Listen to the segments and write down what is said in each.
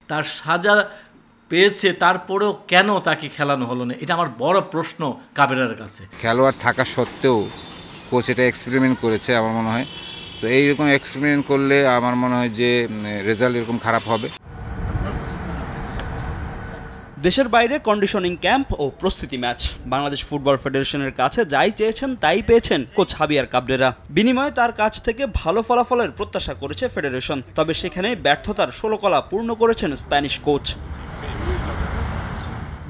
তার সাজা পেয়েছে, তারপরেও কেন তাকে খেলানো হলো না, এটা আমার বড় প্রশ্ন কাবেরার কাছে। খেলোয়াড় থাকা সত্ত্বেও কোচ এটা এক্সপেরিমেন্ট করেছে আমার মনে হয়। তো এইরকম এক্সপেরিমেন্ট করলে আমার মনে হয় যে রেজাল্ট এরকম খারাপ হবে। দেশের বাইরে কন্ডিশনিং ক্যাম্প ও প্রস্তুতি ম্যাচ, বাংলাদেশ ফুটবল ফেডারেশনের কাছে যাই চেয়েছেন তাই পেয়েছেন কোচ হাবিয়ার কাবরেরা। বিনিময়ে তার কাছ থেকে ভালো ফলাফলের প্রত্যাশা করেছে ফেডারেশন, তবে সেখানে ব্যর্থতার ষোলকলা পূর্ণ করেছেন স্প্যানিশ কোচ।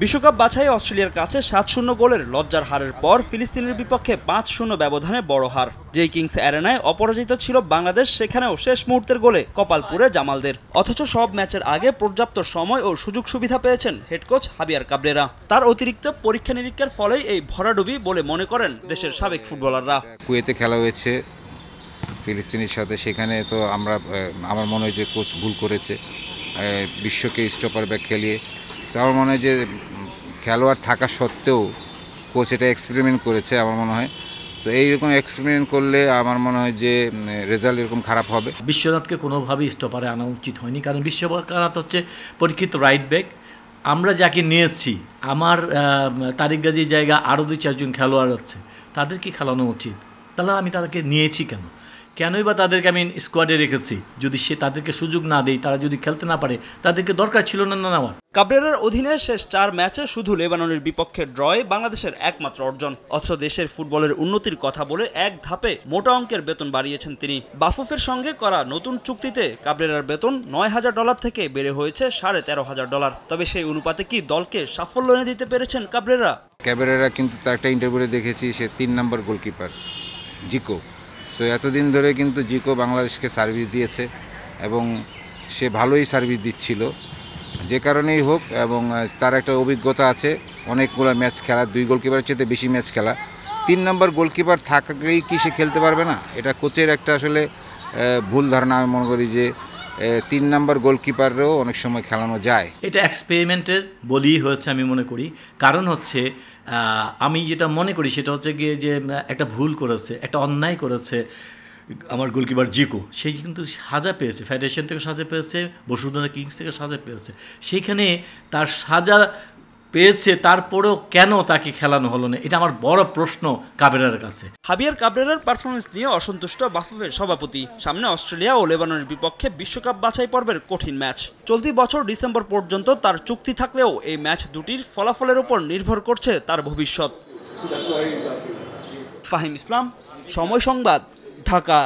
বিশ্বকাপ বাছাই অস্ট্রেলিয়ার কাছে ৭-০ গোলের লজ্জার হারের পর ফিলিস্তিনের বিপক্ষে ৫-০ ব্যবধানে বড় হার। যেই কিংস অ্যারেনায় অপরাজিত ছিল বাংলাদেশ, সেখানেও শেষ মুহূর্তের গোলে কপাল পুড়ে জামালদের। অথচ সব ম্যাচের আগে পর্যাপ্ত সময় ও সুযোগ সুবিধা পেয়েছেন হেড কোচ হাবিয়ার কাবরেরা। তার অতিরিক্ত পরীক্ষা নিরীক্ষার ফলেই এই ভরাডুবি বলে মনে করেন দেশের সাবেক ফুটবলাররা। কুয়েতে খেলা হয়েছে ফিলিস্তিনের সাথে, সেখানে তো আমার মনে হয় যে কোচ ভুল করেছে বিশ্বকে স্টপার ব্যাক খেলিয়ে। আমার মনে হয় যে খেলোয়াড় থাকা সত্ত্বেও কোচ এটা এক্সপেরিমেন্ট করেছে আমার মনে হয়। তো এইরকম এক্সপেরিমেন্ট করলে আমার মনে হয় যে রেজাল্ট এরকম খারাপ হবে। বিশ্বনাথকে কোনোভাবেই স্টপারে আনা উচিত হয়নি, কারণ বিশ্বনাথ হচ্ছে পরীক্ষিত রাইট ব্যাক। আমরা যাকে নিয়েছি, আমার তারিক গাজীর জায়গা আরও ২-৪ জন খেলোয়াড় আছে, তাদেরকে খেলানো উচিত। তাহলে আমি তাদেরকে নিয়েছি কেনই বা তাদেরকে আমি স্কোয়াডে রেখেছি? যদি তাদেরকে সুযোগ না দেই, তারা যদি খেলতে না পারে, তাদেরকে দরকার ছিল না নেওয়ার। কাবরেরার অধীনে শেষ 4 ম্যাচে শুধু লেবাননের বিপক্ষে ড্রয় বাংলাদেশের একমাত্র অর্জন। অথচ দেশের ফুটবলের উন্নতির কথা বলে এক ধাপে মোটা অঙ্কের বেতন বাড়িয়েছেন তিনি। বাফুফের সঙ্গে করা নতুন চুক্তিতে কাবরেরার বেতন $৯,০০০ থেকে বেড়ে হয়েছে $13,500। তবে সেই অনুপাতে কি দলকে সাফল্য এনে দিতে পেরেছেন কাবরেরা? কিন্তু তার একটা ইন্টারভিউতে দেখেছি সে 3 নম্বর গোলকিপার জিকো। সো এতদিন ধরে কিন্তু জিকো বাংলাদেশকে সার্ভিস দিয়েছে এবং সে ভালোই সার্ভিস দিচ্ছিল, যে কারণেই হোক, এবং তার একটা অভিজ্ঞতা আছে অনেকগুলো ম্যাচ খেলা, 2 গোলকিপারের চেয়ে বেশি ম্যাচ খেলা। 3 নম্বর গোলকিপার থাকলেই কি সে খেলতে পারবে না? এটা কোচের একটা আসলে ভুল ধারণা। আমি মনে করি যে 3 নম্বর গোলকিপারও অনেক সময় খেলানো যায়। এটা এক্সপেরিমেন্টের বলেই হয়েছে আমি মনে করি। কারণ হচ্ছে আমি যেটা মনে করি সেটা হচ্ছে গিয়ে যে একটা ভুল করেছে, একটা অন্যায় করেছে আমার গোলকিপার জিকো। সেই কিন্তু সাজা পেয়েছে, ফেডারেশন থেকে সাজা পেয়েছে, বসুন্ধরা কিংস থেকে সাজা পেয়েছে। সেইখানে তার সাজা পেয়েছে, তারপরেও কেন তাকে খেলানো হলো না, এটা আমার বড় প্রশ্ন কাবেরার কাছে। হাবিয়ার কাবরেরার পারফরমেন্স নিয়ে অসন্তুষ্ট বাফুফের সভাপতি। সামনে অস্ট্রেলিয়া ও লেবাননের বিপক্ষে বিশ্বকাপ বাছাই পর্বের কঠিন ম্যাচ। চলতি বছর ডিসেম্বর পর্যন্ত তার চুক্তি থাকলেও এই ম্যাচ দুটির ফলাফলের উপর নির্ভর করছে তার ভবিষ্যৎ। ফাহিম ইসলাম, সময় সংবাদ, ঢাকা।